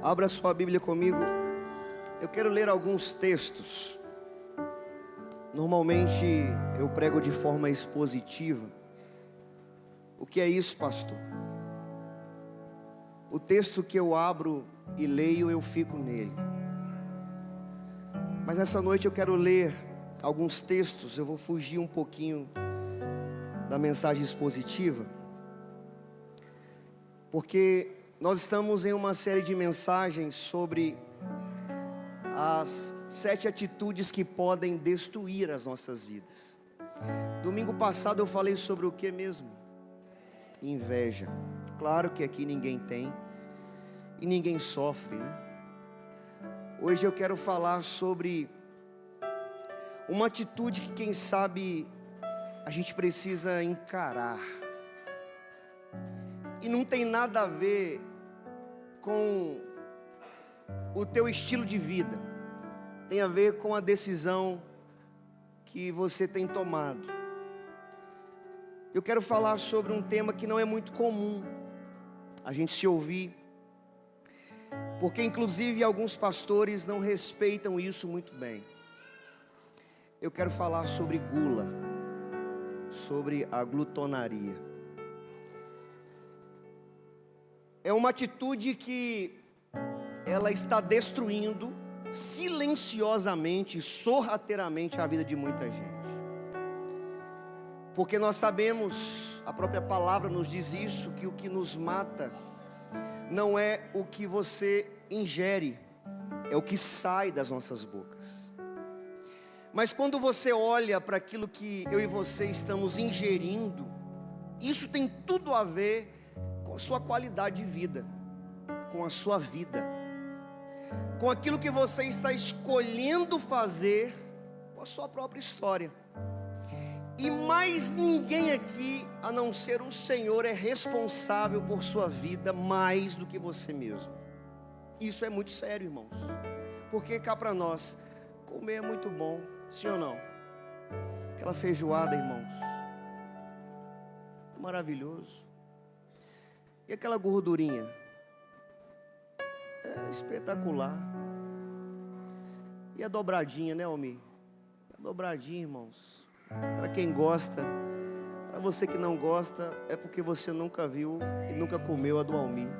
Abra sua Bíblia comigo. Eu quero ler alguns textos. Normalmente eu prego de forma expositiva. O que é isso, pastor? O texto que eu abro e leio, eu fico nele. Mas nessa noite eu quero ler alguns textos. Eu vou fugir um pouquinho da mensagem expositiva, porque nós estamos em uma série de mensagens sobre as 7 atitudes que podem destruir as nossas vidas. Domingo passado eu falei sobre o que mesmo? Inveja. Claro que aqui ninguém tem e ninguém sofre, né? Hoje eu quero falar sobre uma atitude que, quem sabe, a gente precisa encarar. E não tem nada a ver com o teu estilo de vida. Tem a ver com a decisão que você tem tomado. Eu quero falar sobre um tema que não é muito comum a gente se ouvir, porque inclusive alguns pastores não respeitam isso muito bem. Eu quero falar sobre gula, sobre a glutonaria. É uma atitude que ela está destruindo silenciosamente, sorrateiramente a vida de muita gente. Porque nós sabemos, a própria palavra nos diz isso, que o que nos mata não é o que você ingere, é o que sai das nossas bocas. Mas quando você olha para aquilo que eu e você estamos ingerindo, isso tem tudo a ver com a sua qualidade de vida, com a sua vida, com aquilo que você está escolhendo fazer, com a sua própria história. E mais ninguém aqui, a não ser o Senhor, é responsável por sua vida mais do que você mesmo. Isso é muito sério, irmãos, porque cá para nós, comer é muito bom, sim ou não? Aquela feijoada, irmãos, é maravilhoso. E aquela gordurinha, é espetacular. E a dobradinha, né, Almir? A dobradinha, irmãos, para quem gosta. Para você que não gosta, é porque você nunca viu e nunca comeu a do Almir.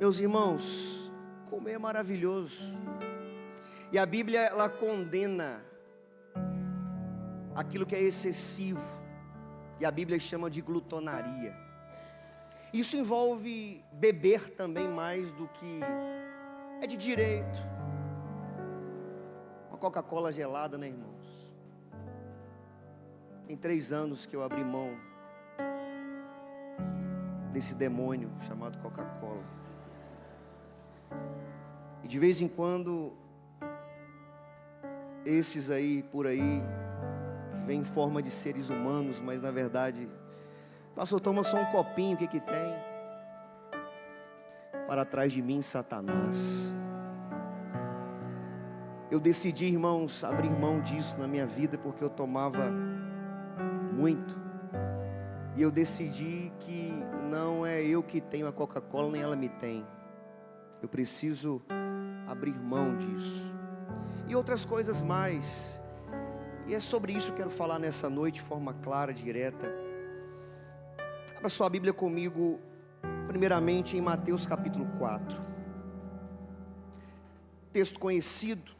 Meus irmãos, comer é maravilhoso. E a Bíblia, ela condena aquilo que é excessivo. E a Bíblia chama de glutonaria. Isso envolve beber também mais do que é de direito. Uma Coca-Cola gelada, né, irmãos? Tem 3 anos que eu abri mão desse demônio chamado Coca-Cola. E de vez em quando, esses aí, por aí, vem em forma de seres humanos, mas na verdade, pastor, toma só um copinho, o que tem? Para trás de mim, Satanás. Eu decidi, irmãos, abrir mão disso na minha vida, porque eu tomava muito. E eu decidi que não é eu que tenho a Coca-Cola, nem ela me tem. Eu preciso abrir mão disso. E outras coisas mais. E é sobre isso que eu quero falar nessa noite, de forma clara, direta. Abra sua Bíblia comigo, primeiramente em Mateus capítulo 4. Texto conhecido.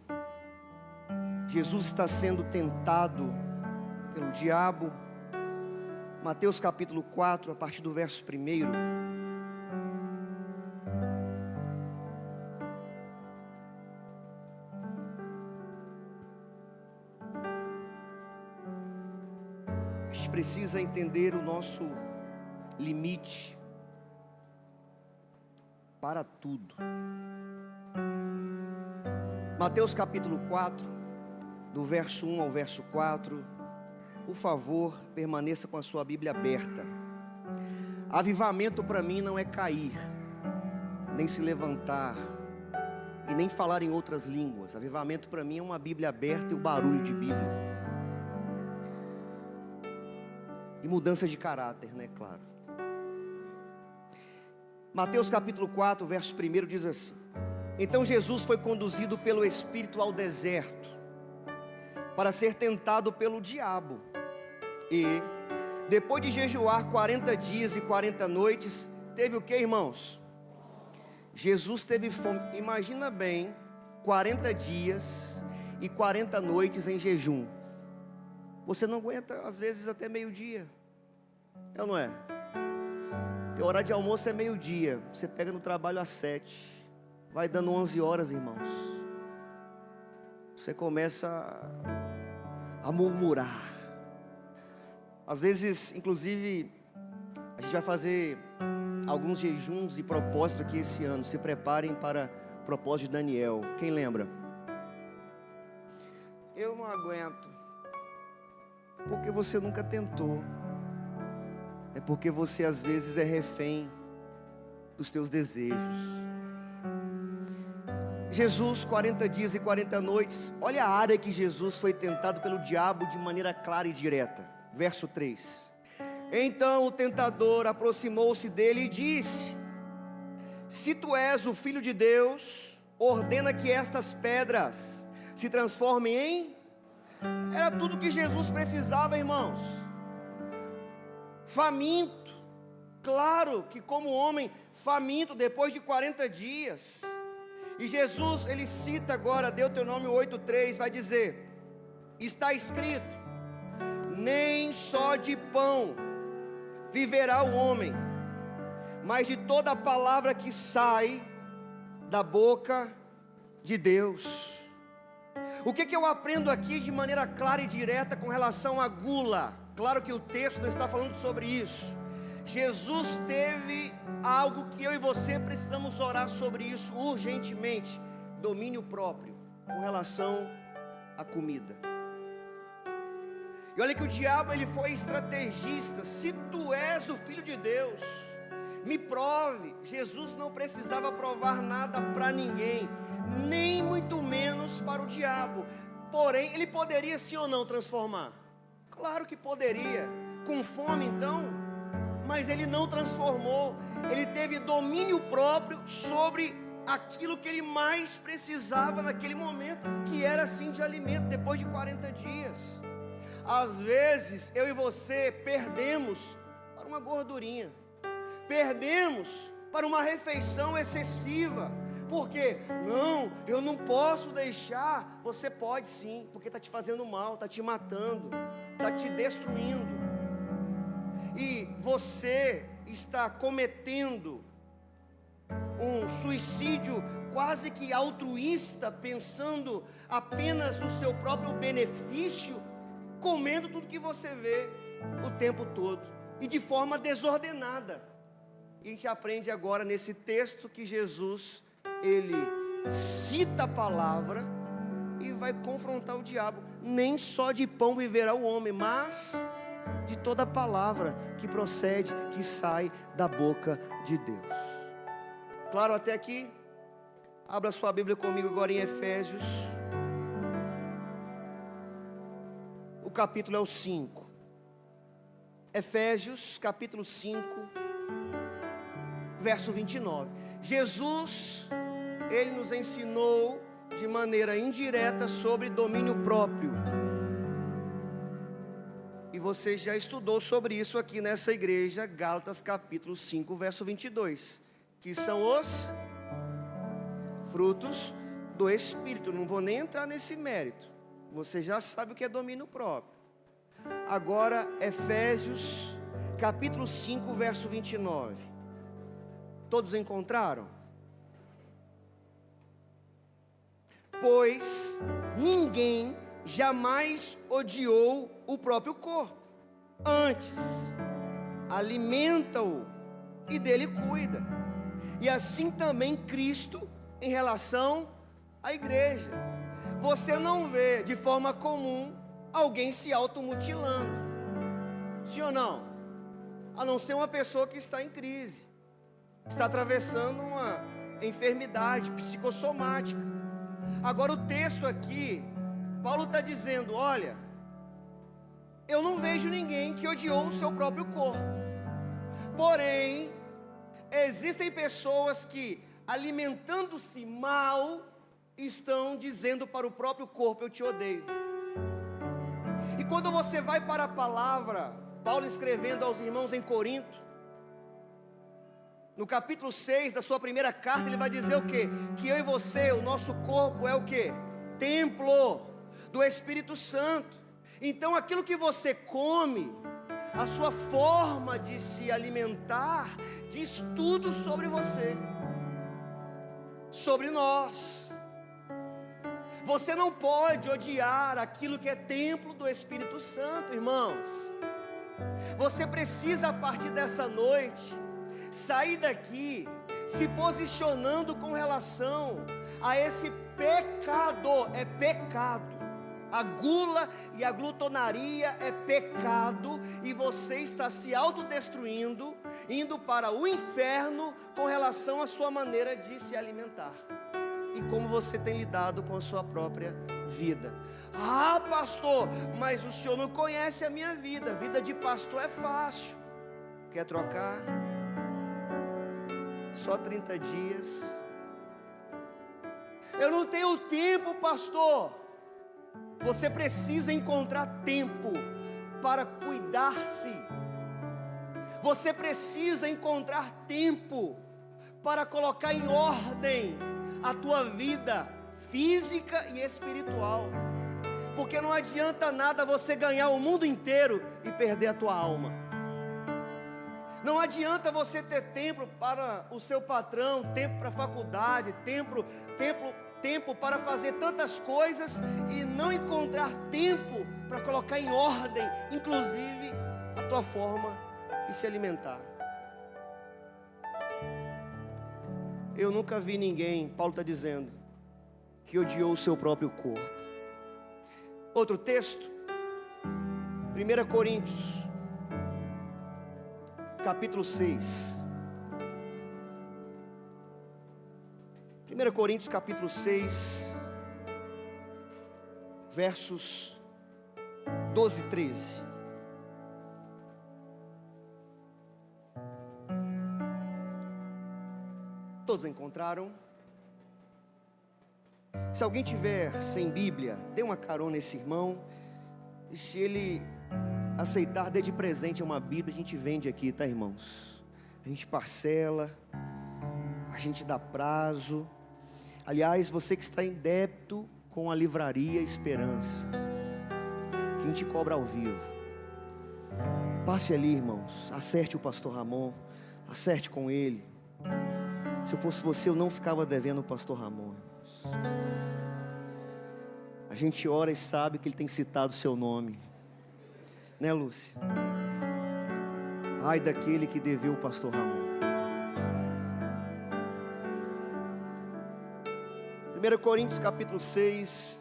Jesus está sendo tentado pelo diabo. Mateus capítulo 4, a partir do verso 1. Precisa entender o nosso limite para tudo. Mateus capítulo 4, do verso 1 ao verso 4. Por favor, permaneça com a sua Bíblia aberta. Avivamento para mim não é cair, nem se levantar e nem falar em outras línguas. Avivamento para mim é uma Bíblia aberta e o barulho de Bíblia. E mudança de caráter, né? Claro. Mateus capítulo 4, verso 1 diz assim: então Jesus foi conduzido pelo Espírito ao deserto, para ser tentado pelo diabo. E, depois de jejuar 40 dias e 40 noites, teve o que, irmãos? Jesus teve fome. Imagina bem, 40 dias e 40 noites em jejum. Você não aguenta, às vezes, até meio-dia. É ou não é? Teu horário de almoço é meio-dia. Você pega no trabalho às 7. Vai dando 11 horas, irmãos. Você começa a murmurar. Às vezes, inclusive, a gente vai fazer alguns jejuns e propósitos aqui esse ano. Se preparem para o propósito de Daniel. Quem lembra? Eu não aguento. Porque você nunca tentou. É porque você às vezes é refém dos teus desejos. Jesus, 40 dias e 40 noites. Olha a área que Jesus foi tentado pelo diabo de maneira clara e direta. Verso 3. Então o tentador aproximou-se dele e disse: se tu és o Filho de Deus, ordena que estas pedras se transformem em... Era tudo que Jesus precisava, irmãos. Faminto. Claro que como homem faminto depois de 40 dias. E Jesus, ele cita agora Deuteronômio 8:3, vai dizer: está escrito, nem só de pão viverá o homem, mas de toda a palavra que sai da boca de Deus. O que eu aprendo aqui de maneira clara e direta com relação à gula? Claro que o texto não está falando sobre isso. Jesus teve algo que eu e você precisamos orar sobre isso urgentemente: domínio próprio com relação à comida. E olha que o diabo, ele foi estrategista. Se tu és o Filho de Deus, me prove. Jesus não precisava provar nada para ninguém, nem muito menos para o diabo. Porém, ele poderia sim ou não transformar? Claro que poderia. Com fome então? Mas ele não transformou. Ele teve domínio próprio sobre aquilo que ele mais precisava naquele momento, que era sim de alimento, depois de 40 dias. Às vezes eu e você perdemos para uma gordurinha, perdemos para uma refeição excessiva. Por quê? Não, eu não posso deixar. Você pode sim, porque está te fazendo mal, está te matando, está te destruindo. E você está cometendo um suicídio quase que altruísta, pensando apenas no seu próprio benefício, comendo tudo que você vê o tempo todo e de forma desordenada. E a gente aprende agora nesse texto que Jesus, ele cita a palavra e vai confrontar o diabo. Nem só de pão viverá o homem, mas de toda palavra que procede, que sai da boca de Deus. Claro até aqui? Abra sua Bíblia comigo agora em Efésios. O capítulo é o 5. Efésios capítulo 5, verso 29. Jesus, ele nos ensinou de maneira indireta sobre domínio próprio. E você já estudou sobre isso aqui nessa igreja, Gálatas capítulo 5, verso 22, que são os frutos do Espírito. Não vou nem entrar nesse mérito, você já sabe o que é domínio próprio. Agora, Efésios capítulo 5, verso 29. Todos encontraram? Pois ninguém jamais odiou o próprio corpo, antes alimenta-o e dele cuida. E assim também Cristo em relação à igreja. Você não vê de forma comum alguém se automutilando, sim ou não? A não ser uma pessoa que está em crise, está atravessando uma enfermidade psicossomática. Agora o texto aqui, Paulo está dizendo: olha, eu não vejo ninguém que odiou o seu próprio corpo, porém Existem pessoas que, alimentando-se mal, estão dizendo para o próprio corpo: eu te odeio. E quando você vai para a palavra, Paulo escrevendo aos irmãos em Corinto, no capítulo 6 da sua primeira carta, ele vai dizer o quê? Que eu e você, o nosso corpo é o quê? Templo do Espírito Santo. Então aquilo que você come, a sua forma de se alimentar, diz tudo sobre você, sobre nós. Você não pode odiar aquilo que é templo do Espírito Santo, irmãos. Você precisa, a partir dessa noite, sair daqui se posicionando com relação a esse pecado. É pecado. A gula e a glutonaria é pecado, e você está se autodestruindo, indo para o inferno com relação à sua maneira de se alimentar e como você tem lidado com a sua própria vida. Ah, pastor, mas o senhor não conhece a minha vida. Vida de pastor é fácil. Quer trocar? Só 30 dias. Eu não tenho tempo, pastor. Você precisa encontrar tempo para cuidar-se. Você precisa encontrar tempo para colocar em ordem a tua vida física e espiritual. Porque não adianta nada você ganhar o mundo inteiro e perder a tua alma. Não adianta você ter tempo para o seu patrão, tempo para a faculdade, tempo para fazer tantas coisas e não encontrar tempo para colocar em ordem, inclusive, a tua forma de se alimentar. Eu nunca vi ninguém, Paulo está dizendo, que odiou o seu próprio corpo. Outro texto, 1 Coríntios, capítulo 6. 1 Coríntios capítulo 6, versos 12 e 13. Todos encontraram? Se alguém tiver sem Bíblia, dê uma carona nesse irmão. E se ele aceitar, dê de presente uma Bíblia. A gente vende aqui, tá, irmãos? A gente parcela, a gente dá prazo. Aliás, você que está em débito com a livraria Esperança, que a gente cobra ao vivo, passe ali, irmãos, acerte o pastor Ramon, acerte com ele. Se eu fosse você, eu não ficava devendo o pastor Ramon, irmãos. A gente ora e sabe que ele tem citado o seu nome, né, Lúcia? Ai daquele que deveu o pastor Ramon. 1 Coríntios capítulo 6.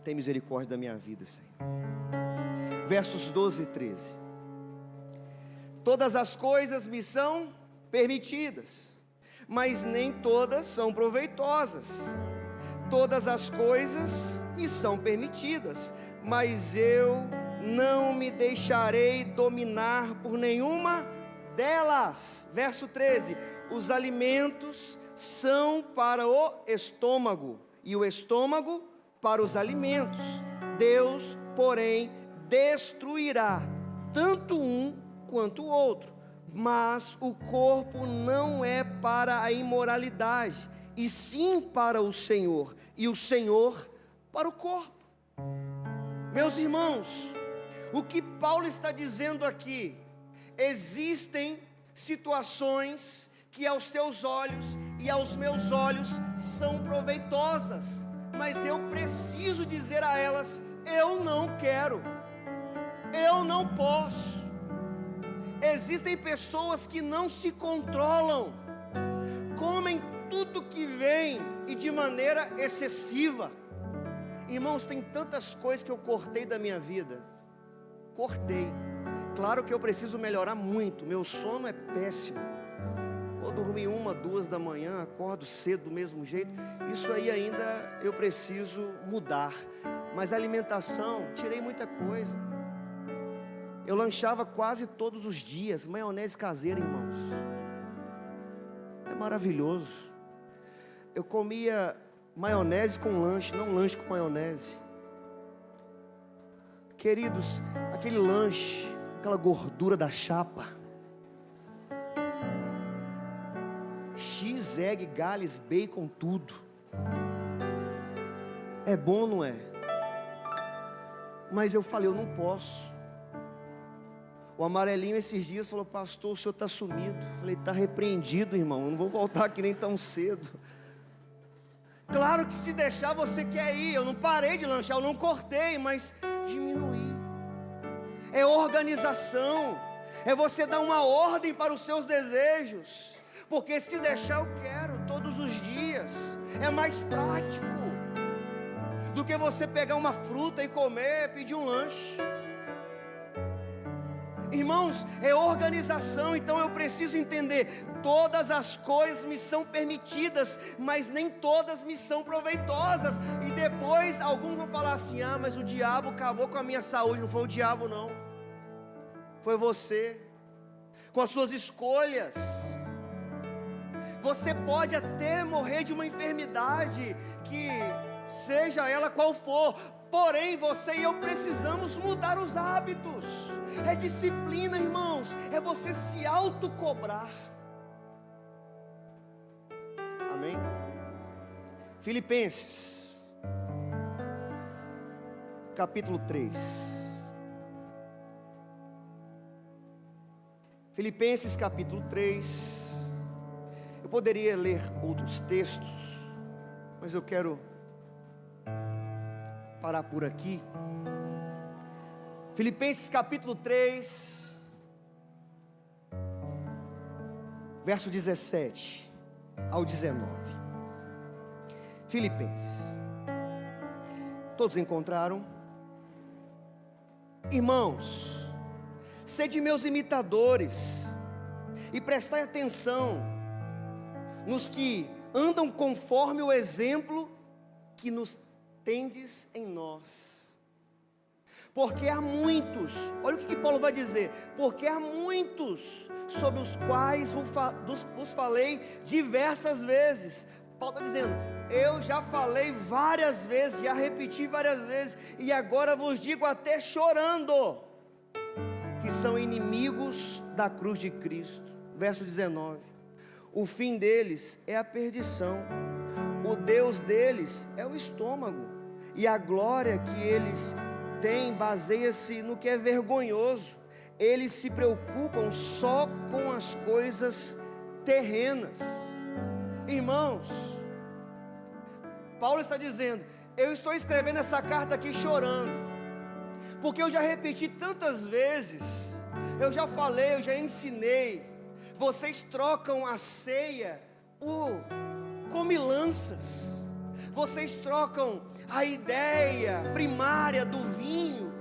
Tem misericórdia da minha vida, Senhor. Versos 12 e 13. Todas as coisas me são permitidas, mas nem todas são proveitosas. Todas as coisas me são permitidas, mas eu não me deixarei dominar por nenhuma delas. Verso 13. Os alimentos são para o estômago, e o estômago para os alimentos. Deus, porém, destruirá tanto um quanto o outro. Mas o corpo não é para a imoralidade, e sim para o Senhor, e o Senhor para o corpo. Meus irmãos, o que Paulo está dizendo aqui: existem situações que aos teus olhos e aos meus olhos são proveitosas, mas eu preciso dizer a elas: eu não quero, eu não posso. Existem pessoas que não se controlam, comem tudo que vem e de maneira excessiva. Irmãos, tem tantas coisas que eu cortei da minha vida. Cortei. Claro que eu preciso melhorar muito. Meu sono é péssimo. Vou dormir 1, 2 da manhã, acordo cedo do mesmo jeito. Isso aí ainda eu preciso mudar. Mas a alimentação, tirei muita coisa. Eu lanchava quase todos os dias, maionese caseira, irmãos. é maravilhoso. Eu comia maionese com lanche, não lanche com maionese. Queridos, aquele lanche, aquela gordura da chapa, X, egg, Gales, bacon, tudo. É bom, não é? Mas eu falei, eu não posso. O amarelinho esses dias falou, pastor, o senhor está sumido. Eu falei, está repreendido, irmão, eu não vou voltar aqui nem tão cedo. Claro que se deixar você quer ir. Eu não parei de lanchar, eu não cortei, mas diminuí. É organização, é você dar uma ordem para os seus desejos. Porque se deixar eu quero todos os dias. É mais prático do que você pegar uma fruta e comer, pedir um lanche. Irmãos, é organização. Então eu preciso entender, todas as coisas me são permitidas, mas nem todas me são proveitosas. E depois alguns vão falar assim, mas o diabo acabou com a minha saúde. Não foi o diabo não, foi você, com as suas escolhas. Você pode até morrer de uma enfermidade, que seja ela qual for, porém você e eu precisamos mudar os hábitos. É disciplina, irmãos, é você se autocobrar. Amém? Filipenses capítulo 3. Filipenses capítulo 3. Eu poderia ler outros textos, mas eu quero parar por aqui. Filipenses capítulo 3, verso 17 ao 19. Filipenses. Todos encontraram? Irmãos, sede meus imitadores e prestai atenção nos que andam conforme o exemplo que nos tendes em nós. Porque há muitos, olha o que Paulo vai dizer, porque há muitos sobre os quais vos falei diversas vezes. Paulo está dizendo, eu já falei várias vezes, já repeti várias vezes, e agora vos digo até chorando, que são inimigos da cruz de Cristo. Verso 19, o fim deles é a perdição, o Deus deles é o estômago, e a glória que eles têm baseia-se no que é vergonhoso. Eles se preocupam só com as coisas terrenas. Irmãos, Paulo está dizendo, eu estou escrevendo essa carta aqui chorando, porque eu já repeti tantas vezes, eu já falei, eu já ensinei. Vocês trocam a ceia por comilanças, vocês trocam a ideia primária do vinho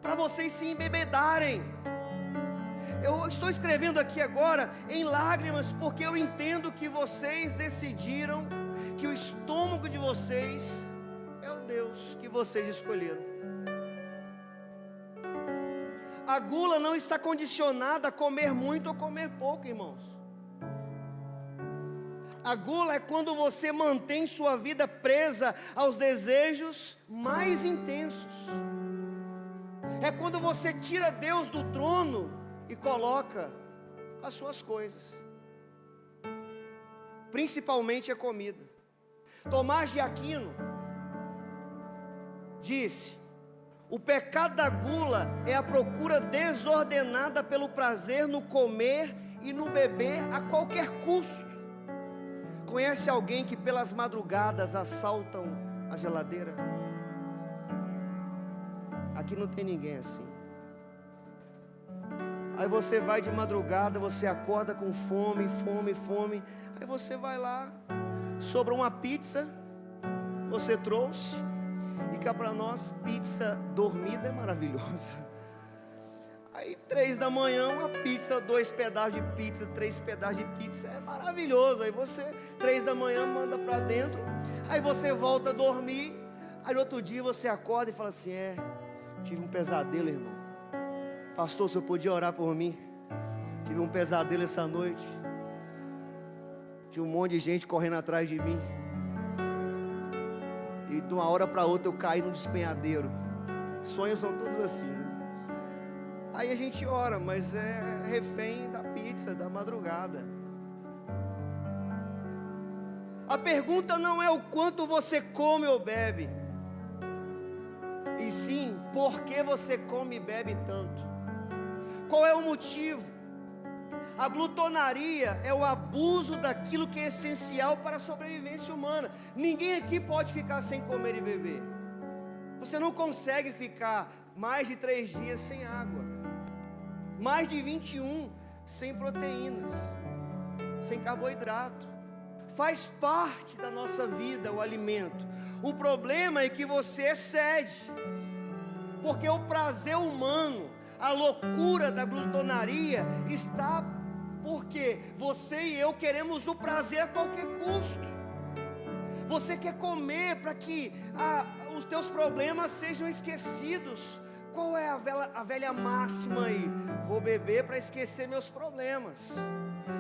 para vocês se embebedarem. Eu estou escrevendo aqui agora em lágrimas, porque eu entendo que vocês decidiram que o estômago de vocês é o Deus que vocês escolheram. A gula não está condicionada a comer muito ou comer pouco, irmãos. A gula é quando você mantém sua vida presa aos desejos mais intensos. É quando você tira Deus do trono e coloca as suas coisas, principalmente a comida. Tomás de Aquino disse, o pecado da gula é a procura desordenada pelo prazer no comer e no beber a qualquer custo. Conhece alguém que pelas madrugadas assaltam a geladeira? Aqui não tem ninguém assim. Aí você vai de madrugada, você acorda com fome, aí você vai lá, sobra uma pizza, você trouxe, e cá para nós, pizza dormida é maravilhosa. Aí 3 da manhã, uma pizza, 2 pedaços de pizza, 3 pedaços de pizza, é maravilhoso. Aí você, 3 da manhã, manda para dentro, aí você volta a dormir, aí no outro dia você acorda e fala assim, tive um pesadelo, irmão. Pastor, o senhor podia orar por mim? Tive um pesadelo essa noite. Tinha um monte de gente correndo atrás de mim. E de uma hora para outra eu caí num despenhadeiro. Sonhos são todos assim, né? Aí a gente ora, mas é refém da pizza, da madrugada. A pergunta não é o quanto você come ou bebe, e sim, por que você come e bebe tanto? Qual é o motivo? A glutonaria é o abuso daquilo que é essencial para a sobrevivência humana. Ninguém aqui pode ficar sem comer e beber. Você não consegue ficar mais de 3 dias sem água, mais de 21 sem proteínas, sem carboidrato. Faz parte da nossa vida o alimento. O problema é que você excede, porque o prazer humano, a loucura da glutonaria está porque você e eu queremos o prazer a qualquer custo. Você quer comer para que os teus problemas sejam esquecidos. Qual é a velha máxima aí? Vou beber para esquecer meus problemas.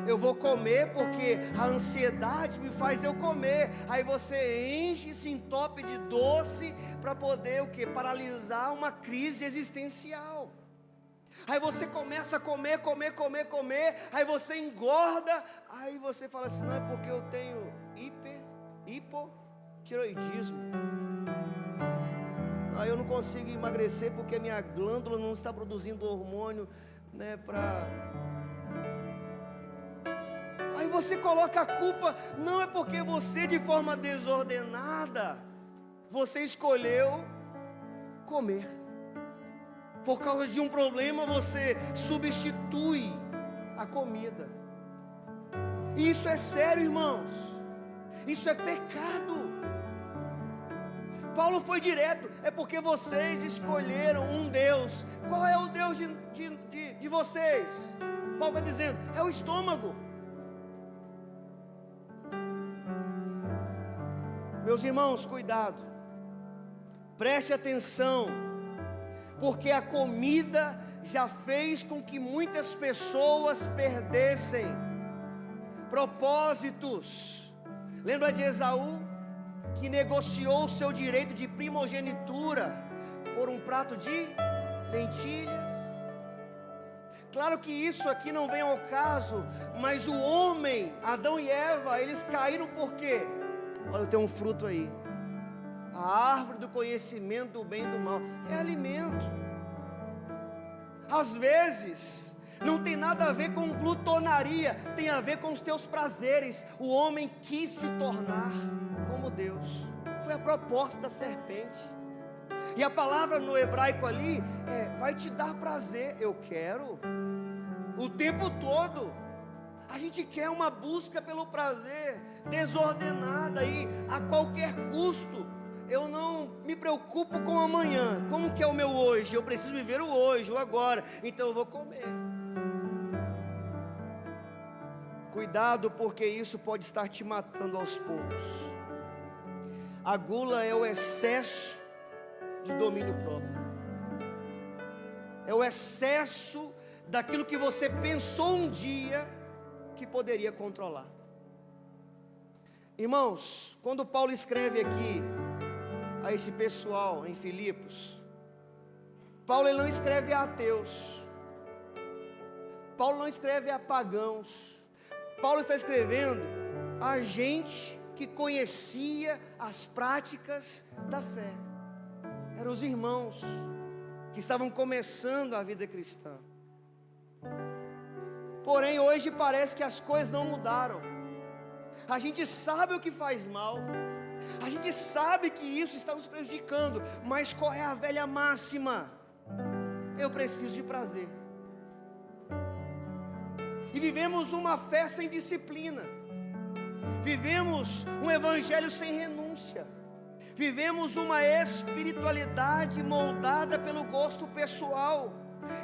Eu vou comer porque a ansiedade me faz eu comer. Aí você enche e se entope de doce para poder o quê? Paralisar uma crise existencial. Aí você começa a comer, aí você engorda, aí você fala assim, não é porque eu tenho hipotireoidismo. Aí eu não consigo emagrecer porque minha glândula não está produzindo hormônio, né, Aí você coloca a culpa, não é porque você de forma desordenada, você escolheu comer. Por causa de um problema você substitui a comida. E isso é sério, irmãos. Isso é pecado. Paulo foi direto, é porque vocês escolheram um Deus. Qual é o Deus de vocês? Paulo está dizendo, é o estômago. Meus irmãos, cuidado. Preste atenção. Porque a comida já fez com que muitas pessoas perdessem propósitos. Lembra de Esaú, que negociou o seu direito de primogenitura por um prato de lentilhas? Claro que isso aqui não vem ao caso, mas o homem, Adão e Eva, eles caíram por quê? Olha, tem um fruto aí. A árvore do conhecimento do bem e do mal é alimento. Às vezes não tem nada a ver com glutonaria, tem a ver com os teus prazeres. O homem quis se tornar como Deus. Foi a proposta da serpente. E a palavra no hebraico ali vai te dar prazer. Eu quero o tempo todo. A gente quer uma busca pelo prazer desordenada e a qualquer custo. Eu não me preocupo com o amanhã. Como que é o meu hoje? Eu preciso viver o hoje, o agora. Então eu vou comer. Cuidado, porque isso pode estar te matando aos poucos. A gula é o excesso de domínio próprio. É o excesso daquilo que você pensou um dia que poderia controlar. Irmãos, quando Paulo escreve aqui a esse pessoal em Filipos, Paulo ele não escreve a ateus, Paulo não escreve a pagãos, Paulo está escrevendo a gente que conhecia as práticas da fé. Eram os irmãos que estavam começando a vida cristã. Porém hoje parece que as coisas não mudaram. A gente sabe o que faz mal, a gente sabe que isso está nos prejudicando, mas qual é a velha máxima? Eu preciso de prazer. E vivemos uma fé sem disciplina, vivemos um evangelho sem renúncia, vivemos uma espiritualidade moldada pelo gosto pessoal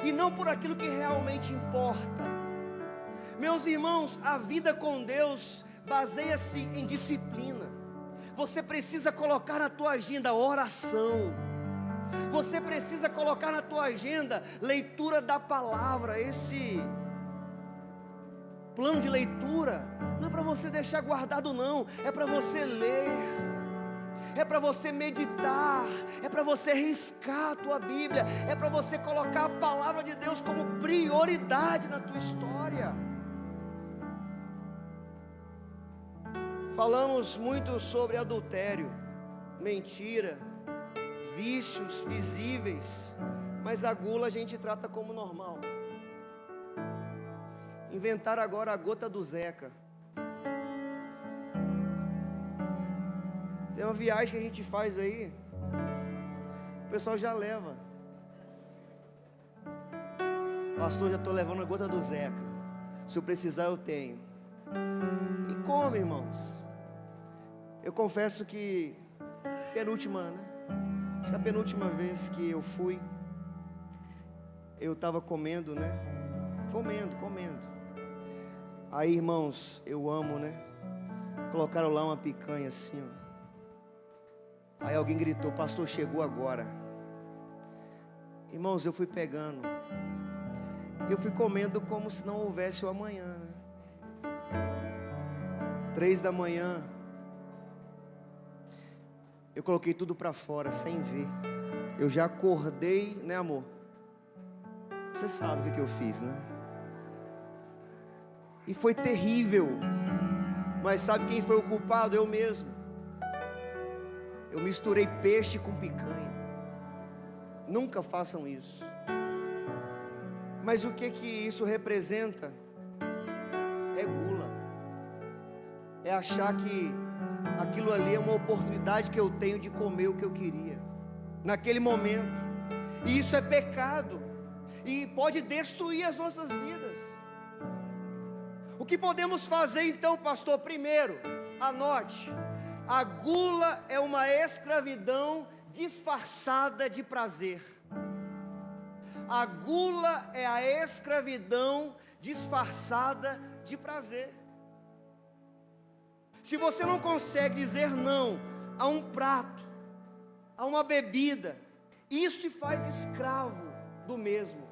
e não por aquilo que realmente importa. Meus irmãos, a vida com Deus baseia-se em disciplina. Você precisa colocar na tua agenda oração. Você precisa colocar na tua agenda leitura da palavra. plano de leitura não é para você deixar guardado não, é para você ler, é para você meditar, é para você riscar a tua Bíblia, é para você colocar a palavra de Deus como prioridade na tua história. Falamos muito sobre adultério, mentira, vícios visíveis, mas a gula a gente trata como normal. Inventaram agora a gota do Zeca. Tem uma viagem que a gente faz aí, o pessoal já leva. Pastor, já estou levando a gota do Zeca. Se eu precisar eu tenho. E come, irmãos. Eu confesso que penúltima, né? Acho que a penúltima vez que eu fui, eu estava comendo, né? Comendo. Aí, irmãos, eu amo, né? Colocaram lá uma picanha assim, ó. Aí alguém gritou, pastor, chegou agora. Irmãos, eu fui pegando. Eu fui comendo como se não houvesse o amanhã, né? 3 da manhã. Eu coloquei tudo para fora, sem ver. Eu já acordei, né, amor? Você sabe o que eu fiz, né? E foi terrível. Mas sabe quem foi o culpado? Eu mesmo. Eu misturei peixe com picanha. Nunca façam isso. Mas o que isso representa? É gula. É achar que aquilo ali é uma oportunidade que eu tenho de comer o que eu queria naquele momento. E isso é pecado. E pode destruir as nossas vidas. O que podemos fazer então, pastor? Primeiro, anote. A gula é uma escravidão disfarçada de prazer. A gula é a escravidão disfarçada de prazer. Se você não consegue dizer não a um prato, a uma bebida, isso te faz escravo do mesmo.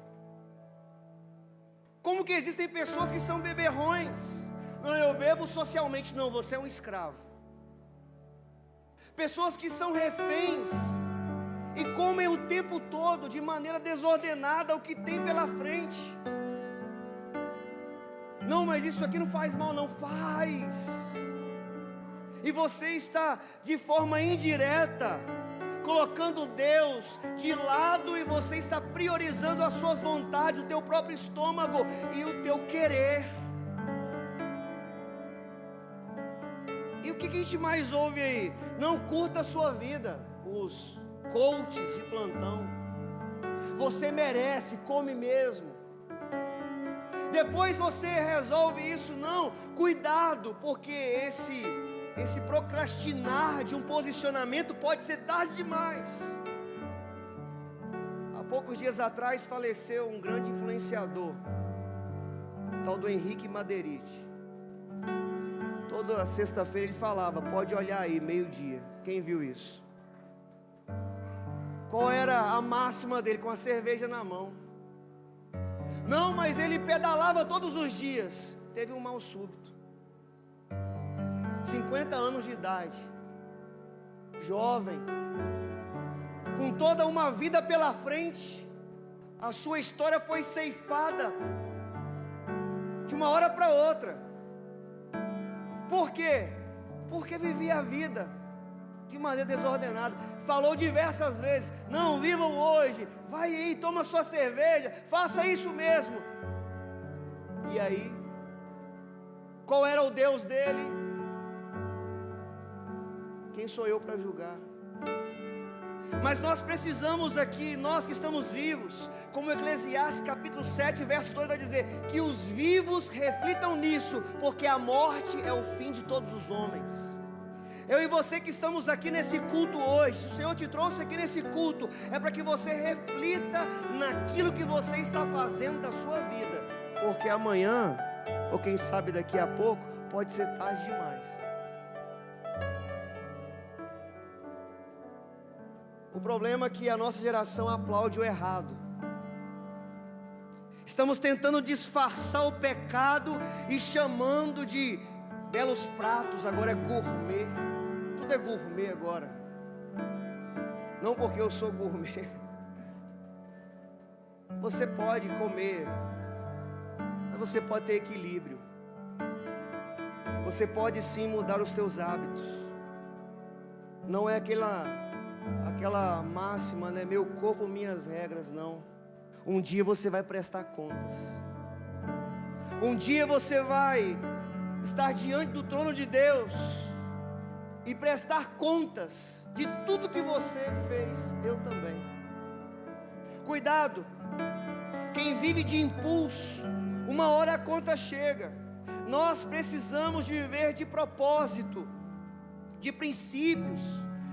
Como que existem pessoas que são beberrões? Não, eu bebo socialmente. Não, você é um escravo. Pessoas que são reféns e comem o tempo todo de maneira desordenada o que tem pela frente. Não, mas isso aqui não faz mal. Não faz. E você está de forma indireta colocando Deus de lado, e você está priorizando as suas vontades, o teu próprio estômago e o teu querer. E o que a gente mais ouve aí? Não curta a sua vida. Os coaches de plantão. Você merece, come mesmo. Depois você resolve isso. Não, cuidado, porque esse procrastinar de um posicionamento pode ser tarde demais. Há poucos dias atrás faleceu um grande influenciador, o tal do Henrique Maderite. Toda sexta-feira ele falava, pode olhar aí, meio-dia. Quem viu isso? Qual era a máxima dele? Com a cerveja na mão. Não, mas ele pedalava todos os dias. Teve um mal súbito. 50 anos de idade, jovem, com toda uma vida pela frente, a sua história foi ceifada de uma hora para outra. Por quê? Porque vivia a vida de maneira desordenada. Falou diversas vezes, não, vivam hoje, vai aí, toma sua cerveja, faça isso mesmo. E aí, qual era o Deus dele? Quem sou eu para julgar? Mas nós precisamos aqui, nós que estamos vivos, como Eclesiastes capítulo 7, verso 2 vai dizer, que os vivos reflitam nisso, porque a morte é o fim de todos os homens. Eu e você que estamos aqui nesse culto hoje, o Senhor te trouxe aqui nesse culto, é para que você reflita naquilo que você está fazendo da sua vida, porque amanhã, ou quem sabe daqui a pouco, pode ser tarde demais. O problema é que a nossa geração aplaude o errado. Estamos tentando disfarçar o pecado e chamando de belos pratos, agora é gourmet. Tudo é gourmet agora. Não porque eu sou gourmet. Você pode comer, mas você pode ter equilíbrio. Você pode sim mudar os teus hábitos. Não é aquela máxima, né? Meu corpo, minhas regras, não. Um dia você vai prestar contas. Um dia você vai estar diante do trono de Deus e prestar contas de tudo que você fez. Eu também. Cuidado. Quem vive de impulso, uma hora a conta chega. Nós precisamos viver de propósito, de princípios,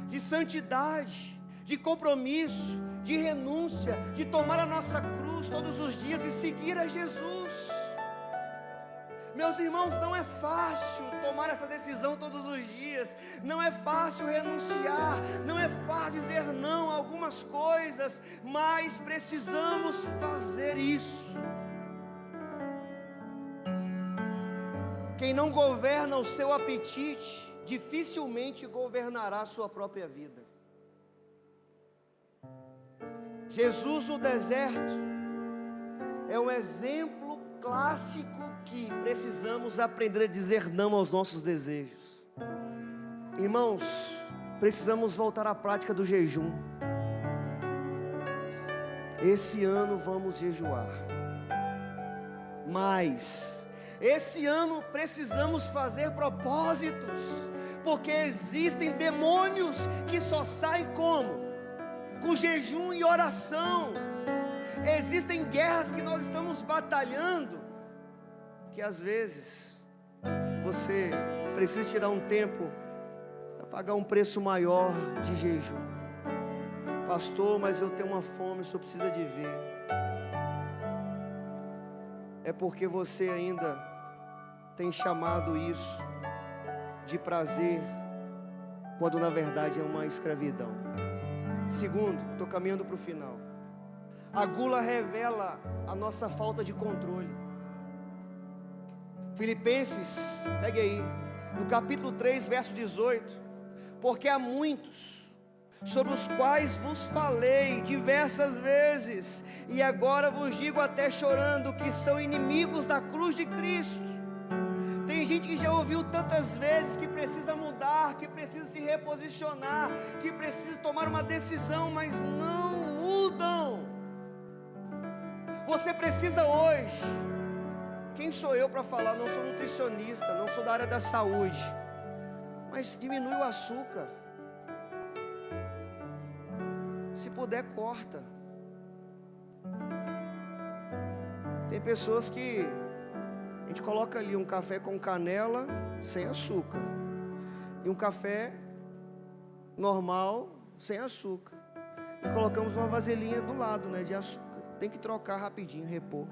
de santidade, de compromisso, de renúncia, de tomar a nossa cruz todos os dias e seguir a Jesus. Meus irmãos, não é fácil tomar essa decisão todos os dias, não é fácil renunciar, não é fácil dizer não a algumas coisas, mas precisamos fazer isso. Quem não governa o seu apetite, dificilmente governará a sua própria vida. Jesus no deserto é um exemplo clássico que precisamos aprender a dizer não aos nossos desejos. Irmãos, precisamos voltar à prática do jejum. Esse ano vamos jejuar. Mas esse ano precisamos fazer propósitos, porque existem demônios que só saem como? Com jejum e oração. Existem guerras que nós estamos batalhando, que às vezes você precisa tirar um tempo para pagar um preço maior de jejum. Pastor, mas eu tenho uma fome, o senhor precisa de ver. É porque você ainda tem chamado isso de prazer, quando na verdade é uma escravidão. Segundo, estou caminhando para o final. A gula revela a nossa falta de controle. Filipenses, pegue aí, no capítulo 3, verso 18. Porque há muitos, sobre os quais vos falei diversas vezes, e agora vos digo até chorando, que são inimigos da cruz de Cristo. Tem gente que já ouviu tantas vezes que precisa mudar, que precisa se reposicionar, que precisa tomar uma decisão, mas não mudam. Você precisa hoje. Quem sou eu para falar? Não sou nutricionista, não sou da área da saúde, mas diminui o açúcar. Se puder, corta. Tem pessoas que a gente coloca ali um café com canela sem açúcar e um café normal sem açúcar, e colocamos uma vasilhinha do lado, né, de açúcar. Tem que trocar rapidinho, repor.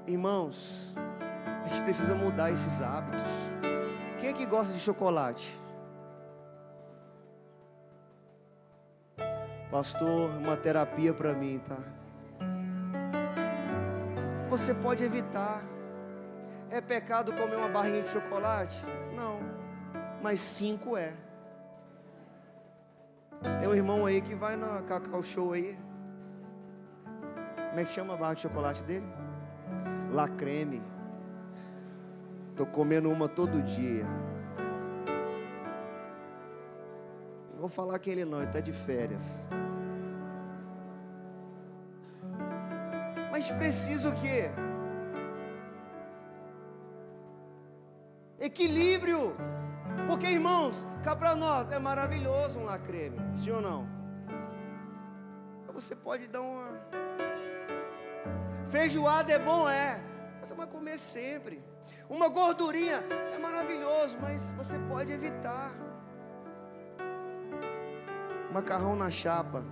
Irmãos, a gente precisa mudar esses hábitos. Quem é que gosta de chocolate? Pastor, uma terapia para mim, tá? Você pode evitar. É pecado comer uma barrinha de chocolate? Não, mas 5 é. Tem um irmão aí que vai na Cacau Show aí. Como é que chama a barra de chocolate dele? La Creme. Tô comendo uma todo dia. Não vou falar que ele não, ele está de férias. Mas precisa o quê? Equilíbrio. Porque, irmãos, cá para nós é maravilhoso um La Creme, sim ou não? Você pode dar uma... Feijoada é bom, é. Mas você vai comer sempre. Uma gordurinha é maravilhoso, mas você pode evitar. Macarrão na chapa.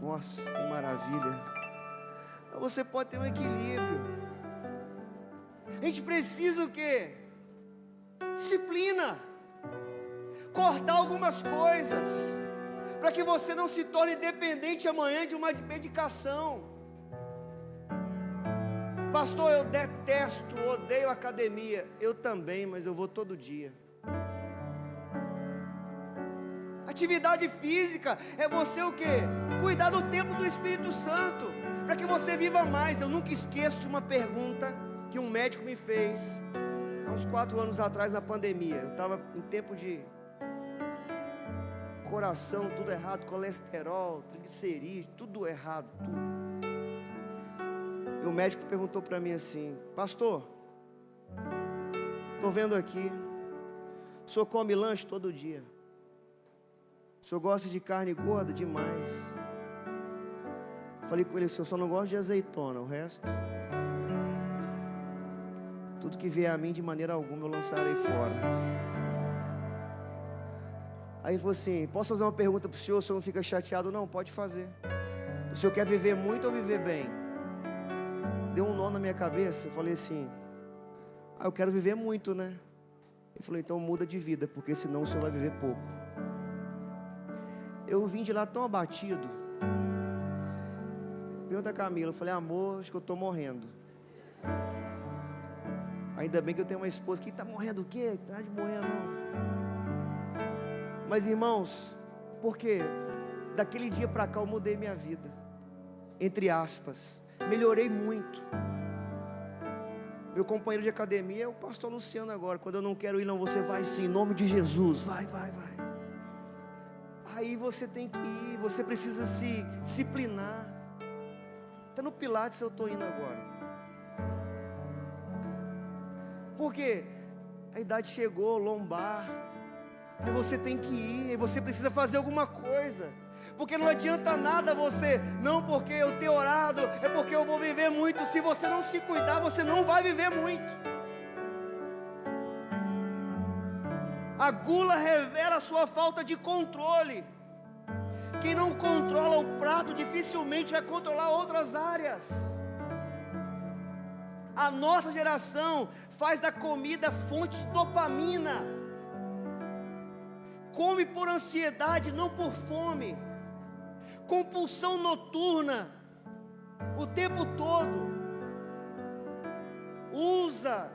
Nossa, que maravilha. Você pode ter um equilíbrio. A gente precisa o quê? Disciplina. Cortar algumas coisas. para que você não se torne dependente amanhã de uma medicação. Pastor, eu detesto, odeio academia. Eu também, mas eu vou todo dia. Atividade física é você o quê? Cuidar do templo do Espírito Santo, para que você viva mais. Eu nunca esqueço de uma pergunta que um médico me fez há uns 4 anos atrás, na pandemia. Eu estava em tempo de coração, tudo errado, colesterol, triglicerídeos, tudo errado, tudo. E o médico perguntou para mim assim: pastor, estou vendo aqui, o senhor come lanche todo dia, o senhor gosta de carne gorda demais. Falei com ele assim: eu só não gosto de azeitona, o resto, tudo que vier a mim de maneira alguma eu lançarei fora. Aí ele falou assim: posso fazer uma pergunta para o senhor não fica chateado? Não, pode fazer. O senhor quer viver muito ou viver bem? Deu um nó na minha cabeça. Eu falei assim: eu quero viver muito, né? Ele falou: então muda de vida, porque senão o senhor vai viver pouco. Eu vim de lá tão abatido. Pergunta a Camila. Eu falei: amor, acho que eu estou morrendo. Ainda bem que eu tenho uma esposa que está morrendo o quê? Está de morrer não. Mas irmãos, porque daquele dia para cá eu mudei minha vida, entre aspas, melhorei muito. Meu companheiro de academia é o pastor Luciano agora. Quando eu não quero ir, não, você vai sim, em nome de Jesus, vai. Aí você tem que ir, você precisa se disciplinar. Até no Pilates eu estou indo agora. Porque a idade chegou, lombar. Aí você tem que ir, aí você precisa fazer alguma coisa. Porque não adianta nada você, não porque eu tenho orado, é porque eu vou viver muito. Se você não se cuidar, você não vai viver muito. A gula revela a sua falta de controle. Quem não controla o prato dificilmente vai controlar outras áreas. A nossa geração faz da comida fonte de dopamina. Come por ansiedade, não por fome. Compulsão noturna o tempo todo. Usa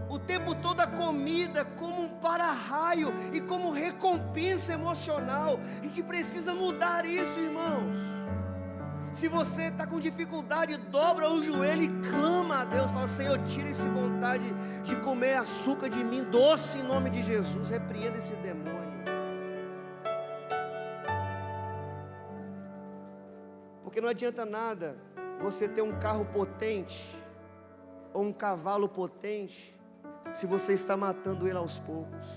o tempo todo a comida como um para-raio e como recompensa emocional. A gente precisa mudar isso, irmãos. Se você está com dificuldade, dobra o joelho e clama a Deus. Fala: Senhor, tira essa vontade de comer açúcar de mim, doce, em nome de Jesus. Repreenda esse demônio. Porque não adianta nada você ter um carro potente ou um cavalo potente se você está matando ele aos poucos.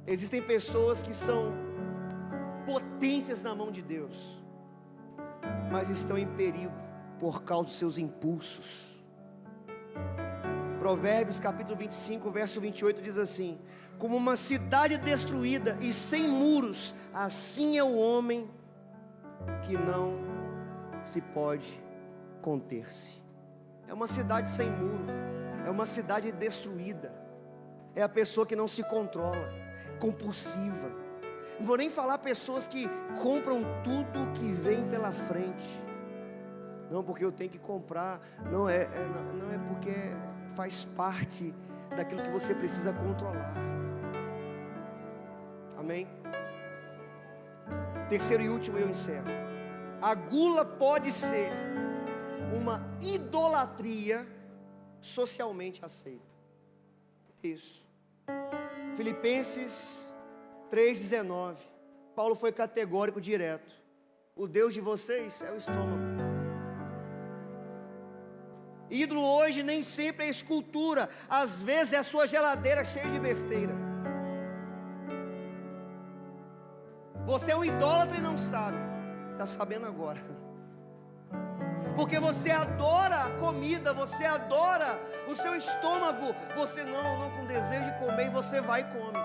Existem pessoas que são potências na mão de Deus, mas estão em perigo por causa dos seus impulsos. Provérbios capítulo 25, verso 28 diz assim: como uma cidade destruída e sem muros, assim é o homem que não se pode conter-se. É uma cidade sem muro, é uma cidade destruída, é a pessoa que não se controla, compulsiva. Não vou nem falar pessoas que compram tudo que vem pela frente. Não, porque eu tenho que comprar. Não é porque faz parte daquilo que você precisa controlar. Amém? Terceiro e último, eu encerro. A gula pode ser uma idolatria socialmente aceita. Isso. Filipenses 3,19. Paulo foi categórico, direto. O Deus de vocês é o estômago. Ídolo hoje nem sempre é escultura. Às vezes é a sua geladeira cheia de besteira. Você é um idólatra e não sabe. Está sabendo agora. Porque você adora a comida, você adora o seu estômago. Você não com desejo de comer, e você vai e come.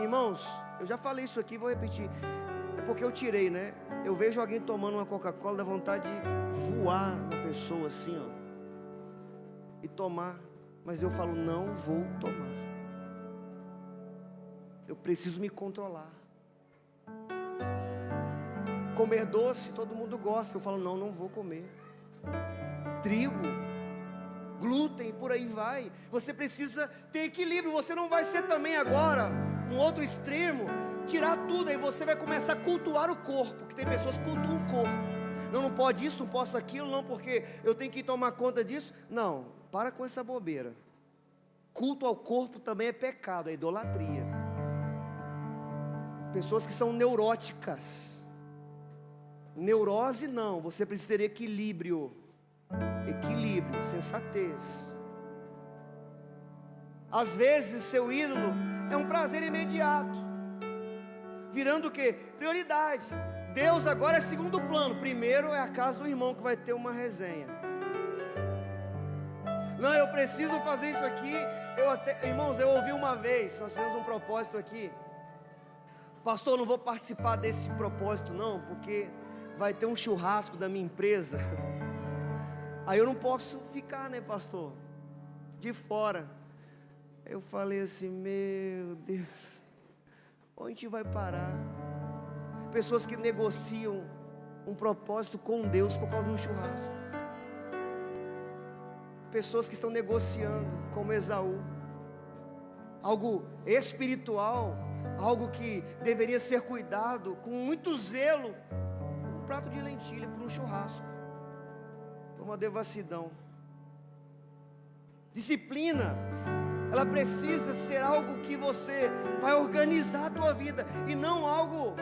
Irmãos, eu já falei isso aqui, vou repetir. É porque eu tirei, né? Eu vejo alguém tomando uma Coca-Cola, dá vontade de voar na pessoa assim, ó, e tomar. Mas eu falo: não vou tomar. Eu preciso me controlar. Comer doce, todo mundo gosta. Eu falo, não, não vou comer. Trigo, glúten, por aí vai. Você precisa ter equilíbrio. Você não vai ser também agora um outro extremo, tirar tudo, aí você vai começar a cultuar o corpo, que tem pessoas que cultuam o corpo. Não pode isso, não posso aquilo, não, porque eu tenho que tomar conta disso. Não, para com essa bobeira. Culto ao corpo também é pecado, é idolatria. Pessoas que são neuróticas. Neurose não, você precisa ter equilíbrio. Equilíbrio, sensatez. Às vezes seu ídolo é um prazer imediato, virando o quê? Prioridade. Deus agora é segundo plano. Primeiro é a casa do irmão que vai ter uma resenha. Não, eu preciso fazer isso aqui. Irmãos, eu ouvi uma vez, nós fizemos um propósito aqui. Pastor, não vou participar desse propósito não, porque vai ter um churrasco da minha empresa. Aí eu não posso ficar, né, pastor? De fora. Eu falei assim, meu Deus, onde a gente vai parar? Pessoas que negociam um propósito com Deus por causa de um churrasco. Pessoas que estão negociando, como Esaú, algo espiritual, algo que deveria ser cuidado com muito zelo, um prato de lentilha por um churrasco, uma devassidão. Disciplina, ela precisa ser algo que você vai organizar a tua vida, e não algo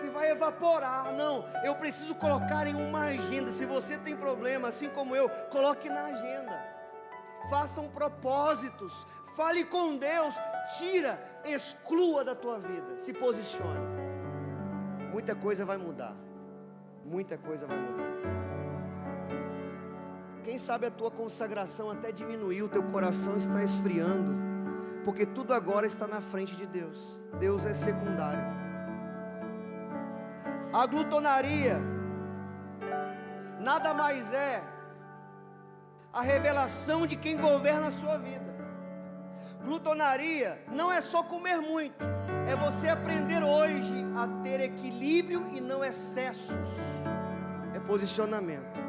que vai evaporar. Não, eu preciso colocar em uma agenda. Se você tem problema, assim como eu, coloque na agenda. Façam propósitos, fale com Deus, tira, exclua da tua vida, se posicione. Muita coisa vai mudar. Muita coisa vai mudar. Quem sabe a tua consagração até diminuiu, o teu coração está esfriando, porque tudo agora está na frente de Deus. Deus é secundário. A glutonaria nada mais é a revelação de quem governa a sua vida. Glutonaria não é só comer muito, é você aprender hoje a ter equilíbrio e não excessos. É posicionamento.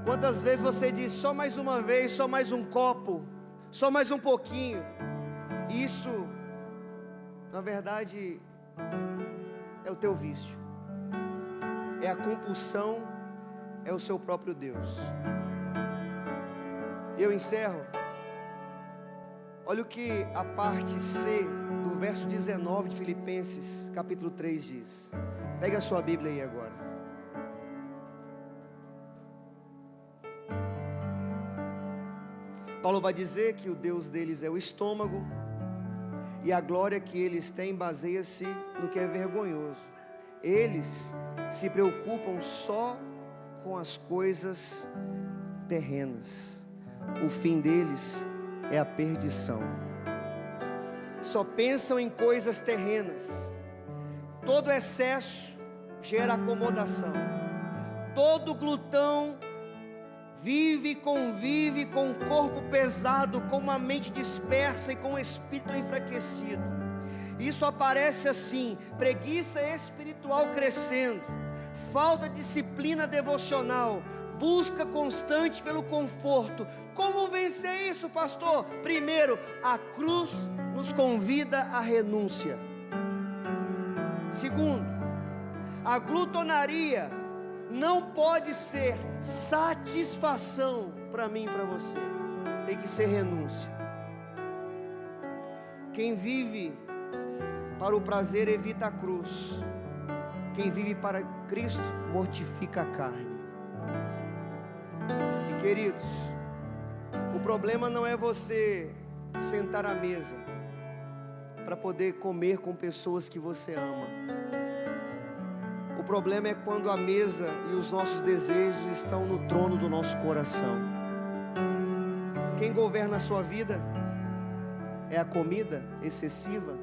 Quantas vezes você diz, só mais uma vez, só mais um copo, só mais um pouquinho. Isso, na verdade, é o teu vício, é a compulsão, é o seu próprio Deus. Eu encerro. Olha o que a parte C do verso 19 de Filipenses capítulo 3 diz. Pega a sua Bíblia aí agora. Paulo vai dizer que o Deus deles é o estômago, e a glória que eles têm baseia-se no que é vergonhoso. Eles se preocupam só com as coisas terrenas. O fim deles é a perdição. Só pensam em coisas terrenas. Todo excesso gera acomodação. Todo glutão vive e convive com um corpo pesado, com uma mente dispersa e com um espírito enfraquecido. Isso aparece assim: preguiça espiritual crescendo, falta de disciplina devocional, busca constante pelo conforto. Como vencer isso, pastor? Primeiro, a cruz nos convida à renúncia. Segundo, a glutonaria não pode ser satisfação para mim e para você. Tem que ser renúncia. Quem vive para o prazer evita a cruz. Quem vive para Cristo mortifica a carne. E queridos, o problema não é você sentar à mesa para poder comer com pessoas que você ama. O problema é quando a mesa e os nossos desejos estão no trono do nosso coração. Quem governa a sua vida é a comida excessiva,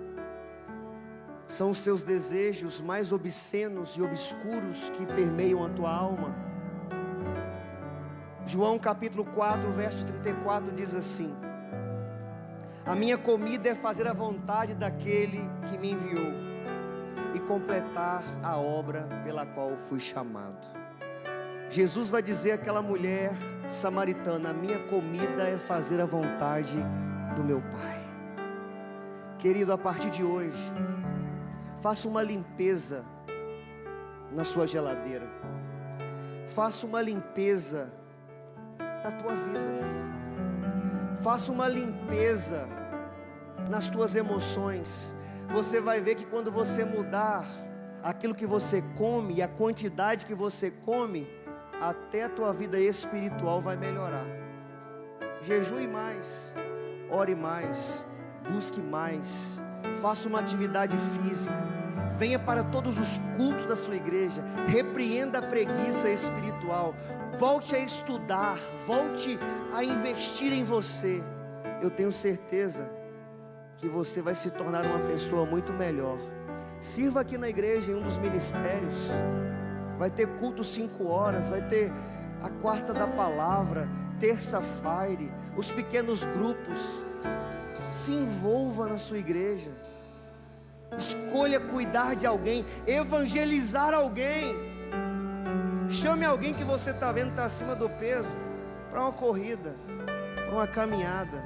são os seus desejos mais obscenos e obscuros que permeiam a tua alma. João capítulo 4, verso 34 diz assim: A minha comida é fazer a vontade daquele que me enviou e completar a obra pela qual fui chamado. Jesus vai dizer àquela mulher samaritana: a minha comida é fazer a vontade do meu Pai. Querido, a partir de hoje, faça uma limpeza na sua geladeira. Faça uma limpeza na tua vida. Faça uma limpeza nas tuas emoções. Você vai ver que quando você mudar aquilo que você come e a quantidade que você come, até a tua vida espiritual vai melhorar. Jejue mais, ore mais, busque mais, faça uma atividade física, venha para todos os cultos da sua igreja, repreenda a preguiça espiritual, volte a estudar, volte a investir em você. Eu tenho certeza que você vai se tornar uma pessoa muito melhor. Sirva aqui na igreja, em um dos ministérios. Vai ter culto 5 horas, vai ter a quarta da palavra, terça-feira, os pequenos grupos. Se envolva na sua igreja. Escolha cuidar de alguém, evangelizar alguém. Chame alguém que você está vendo que está acima do peso, para uma corrida, para uma caminhada.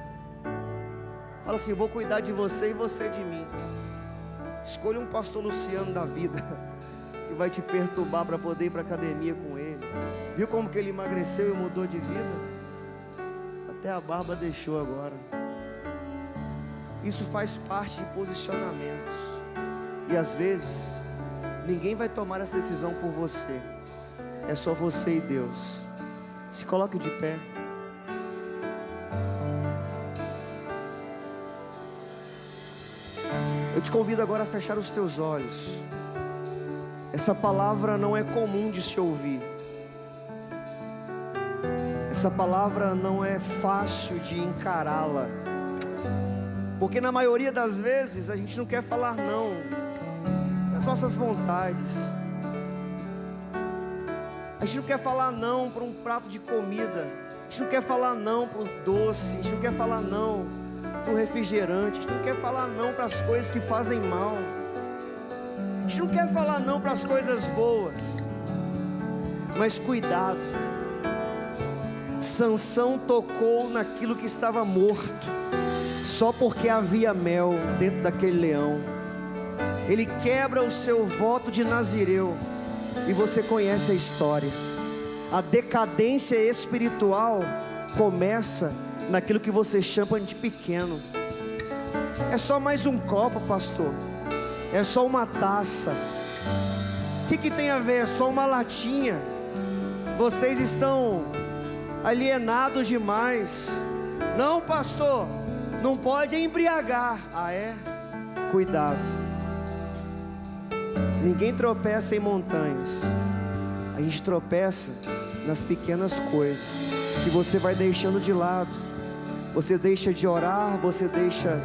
Fala assim: vou cuidar de você e você de mim. Escolha um pastor Luciano da vida, que vai te perturbar para poder ir para a academia com ele. Viu como que ele emagreceu e mudou de vida? Até a barba deixou agora. Isso faz parte de posicionamentos. E às vezes, ninguém vai tomar essa decisão por você. É só você e Deus. Se coloque de pé. Eu te convido agora a fechar os teus olhos. Essa palavra não é comum de se ouvir. Essa palavra não é fácil de encará-la. Porque na maioria das vezes a gente não quer falar não às nossas vontades. A gente não quer falar não para um prato de comida. A gente não quer falar não para o doce. A gente não quer falar não para o refrigerante. A gente não quer falar não para as coisas que fazem mal. A gente não quer falar não para as coisas boas. Mas cuidado. Sansão tocou naquilo que estava morto, só porque havia mel dentro daquele leão. Ele quebra o seu voto de Nazireu. E você conhece a história. A decadência espiritual começa naquilo que você chama de pequeno. É só mais um copo, pastor. É só uma taça. O que tem a ver? É só uma latinha. Vocês estão alienados demais. Não, pastor, não pode embriagar. Ah, é? Cuidado. Ninguém tropeça em montanhas. A gente tropeça nas pequenas coisas que você vai deixando de lado. Você deixa de orar, você deixa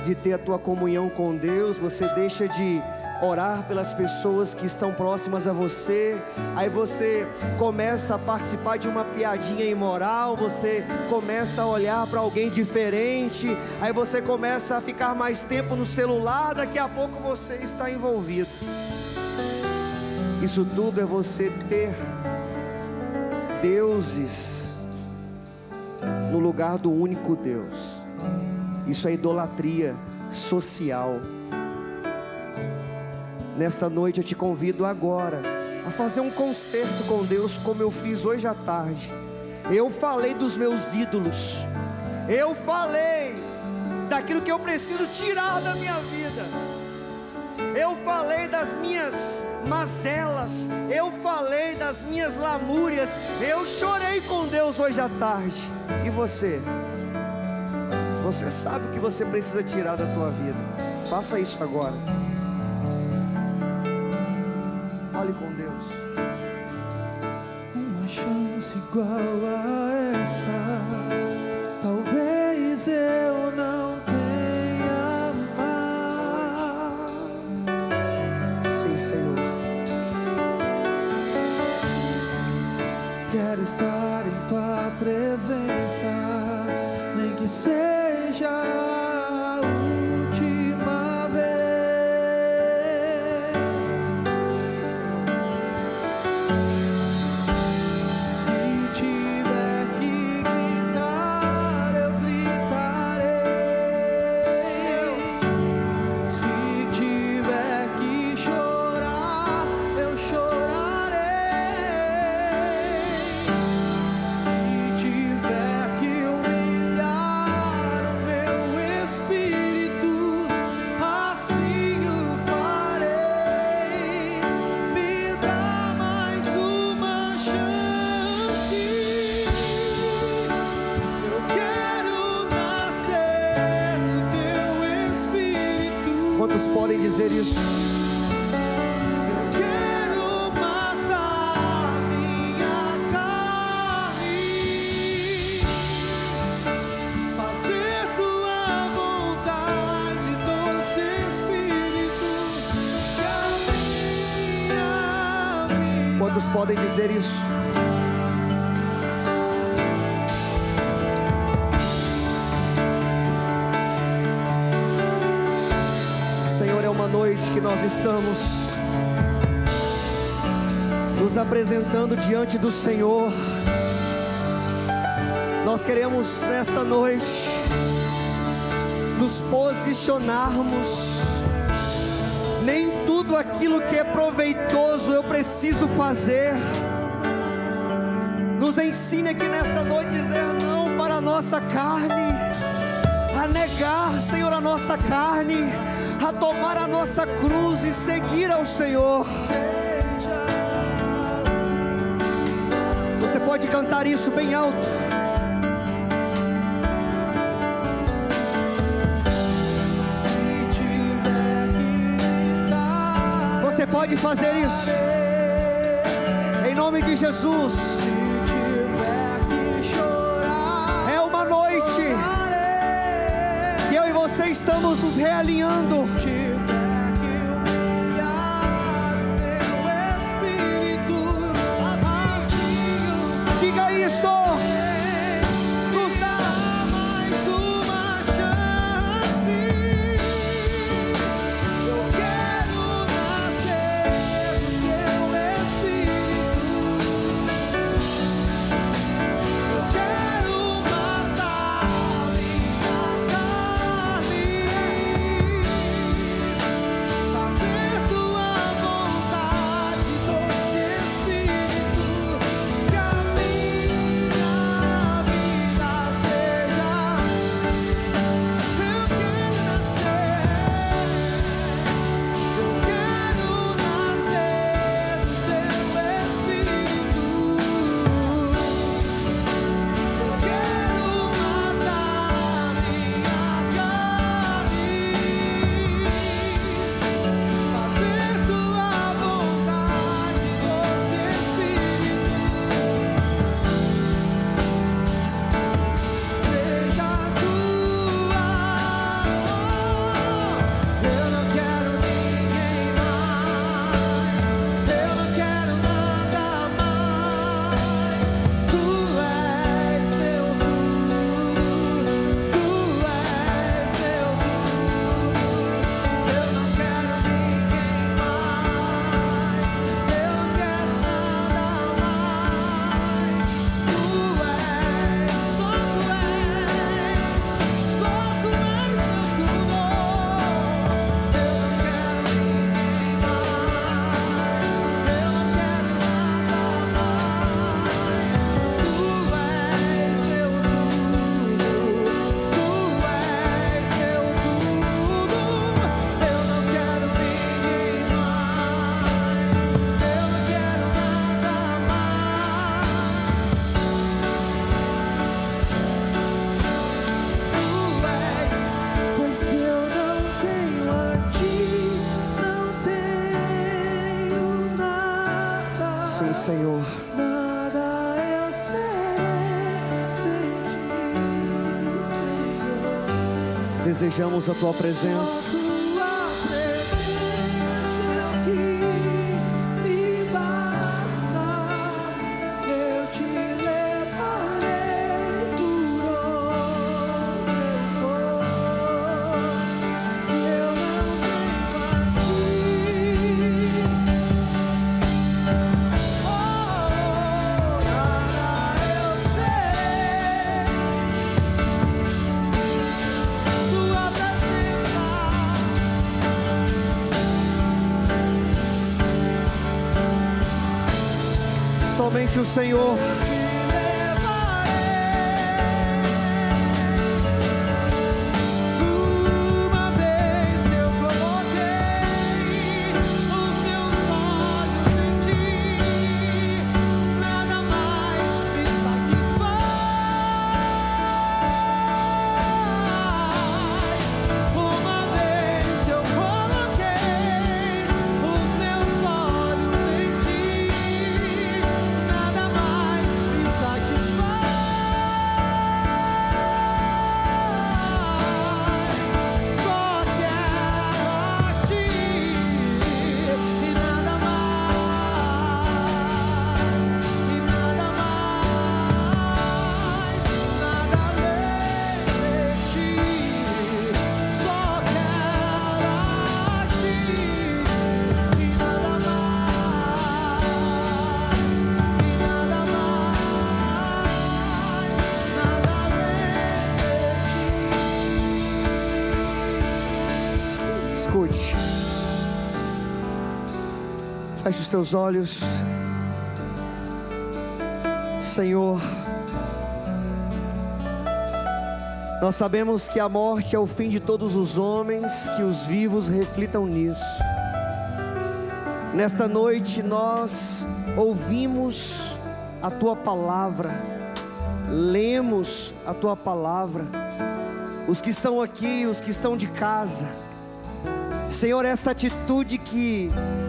de ter a tua comunhão com Deus, você deixa de orar pelas pessoas que estão próximas a você. Aí você começa a participar de uma piadinha imoral, você começa a olhar para alguém diferente, aí você começa a ficar mais tempo no celular, daqui a pouco você está envolvido. Isso tudo é você ter deuses no lugar do único Deus. Isso é idolatria social. Nesta noite eu te convido agora a fazer um concerto com Deus, como eu fiz hoje à tarde. Eu falei dos meus ídolos. Eu falei daquilo que eu preciso tirar da minha vida. Eu falei das minhas mazelas. Eu falei das minhas lamúrias. Eu chorei com Deus hoje à tarde. E você? Você sabe o que você precisa tirar da tua vida. Faça isso agora. Fale com Deus. Uma chance igual a essa, talvez eu não tenha mais. Sim, Senhor. Quero estar em tua presença, nem que seja dizer isso. Eu quero matar minha carne, fazer tua vontade, doce Espírito, que a minha vida. Quantos podem dizer isso? Senhor, é uma noite que nós estamos nos apresentando diante do Senhor. Nós queremos nesta noite nos posicionarmos. Nem tudo aquilo que é proveitoso eu preciso fazer. Nos ensine aqui nesta noite dizer não para a nossa carne, a negar, Senhor, a nossa carne, a tomar a nossa cruz e seguir ao Senhor. Você pode cantar isso bem alto. Você pode fazer isso em nome de Jesus. É uma noite que eu e você estamos nos realinhando. Diga isso. Nos dá mais uma chance. Eu quero nascer do teu Espírito. Eu quero matar minha carne, fazer tua vontade, doce Espírito, que a minha vida seja. Eu quero nascer do teu Espírito. Eu quero matar minha carne, fazer tua vontade, doce Espírito, seja tua. Eu não quero ninguém mais, eu não quero nada mais. Tu és meu tudo, tu és meu tudo. Eu não quero ninguém mais, eu não quero nada mais. Tu és, só tu és, só tu és meu tudo. Eu não quero ninguém mais, eu não quero nada mais. Tu és meu tudo, tu és meu tudo. Eu não quero ninguém mais, eu não quero nada mais. Pois se eu não tenho a ti, não tenho nada. Sim, Senhor. Nada eu serei sem ti, Senhor. Desejamos a tua presença. Tua presença é o que me basta. Eu te levarei por onde eu for. Se eu não tenho a ti, nada eu serei. Tua presença. Somente o Senhor. Uma vez que eu coloquei os meus olhos em ti, nada mais me satisfaz. Uma vez que eu coloquei Feche os teus olhos. Senhor, nós sabemos que a morte é o fim de todos os homens, que os vivos reflitam nisso. Nesta noite nós ouvimos a Tua palavra, lemos a Tua palavra, os que estão aqui, os que estão de casa. Senhor, essa atitude que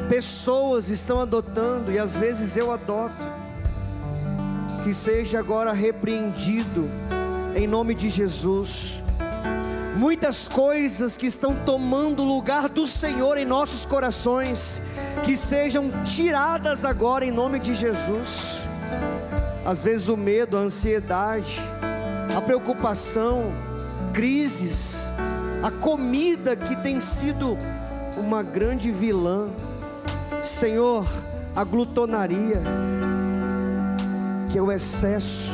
pessoas estão adotando, e às vezes eu adoto, que seja agora repreendido, em nome de Jesus. Muitas coisas que estão tomando o lugar do Senhor em nossos corações, que sejam tiradas agora em nome de Jesus. Às vezes o medo, a ansiedade, a preocupação, crises, a comida que tem sido uma grande vilã. Senhor, a glutonaria, que é o excesso,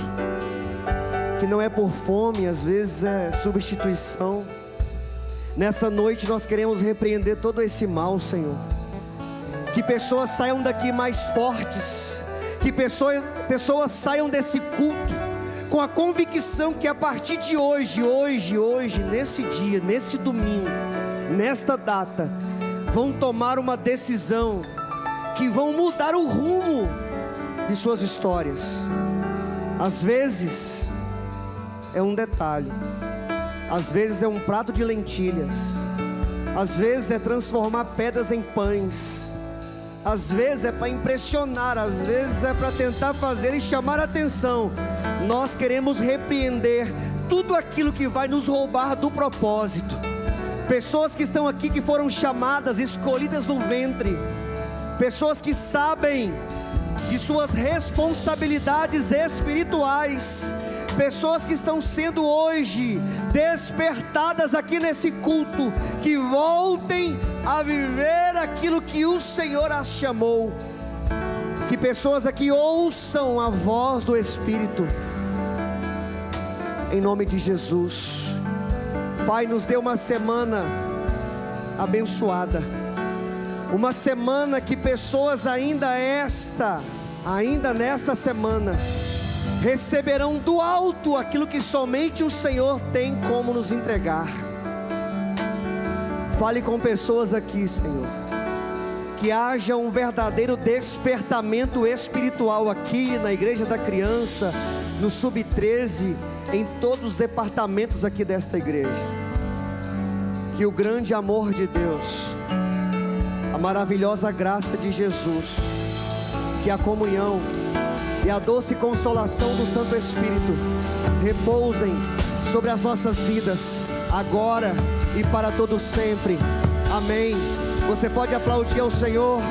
que não é por fome, às vezes é substituição. Nessa noite nós queremos repreender todo esse mal, Senhor. Que pessoas saiam daqui mais fortes, que pessoas saiam desse culto com a convicção que a partir de hoje, nesse dia, neste domingo, nesta data, vão tomar uma decisão que vão mudar o rumo de suas histórias. Às vezes é um detalhe, às vezes é um prato de lentilhas, às vezes é transformar pedras em pães, às vezes é para impressionar, às vezes é para tentar fazer e chamar a atenção. Nós queremos repreender tudo aquilo que vai nos roubar do propósito. Pessoas que estão aqui, que foram chamadas, escolhidas no ventre, pessoas que sabem de suas responsabilidades espirituais, pessoas que estão sendo hoje despertadas aqui nesse culto, que voltem a viver aquilo que o Senhor as chamou. Que pessoas aqui ouçam a voz do Espírito, em nome de Jesus. Pai, nos dê uma semana abençoada, uma semana que pessoas ainda nesta semana receberão do alto aquilo que somente o Senhor tem como nos entregar. Fale com pessoas aqui, Senhor, que haja um verdadeiro despertamento espiritual aqui na Igreja da Criança, no Sub-13, em todos os departamentos aqui desta igreja. Que o grande amor de Deus, a maravilhosa graça de Jesus, que a comunhão e a doce consolação do Santo Espírito repousem sobre as nossas vidas, agora e para todo sempre. Amém. Você pode aplaudir ao Senhor.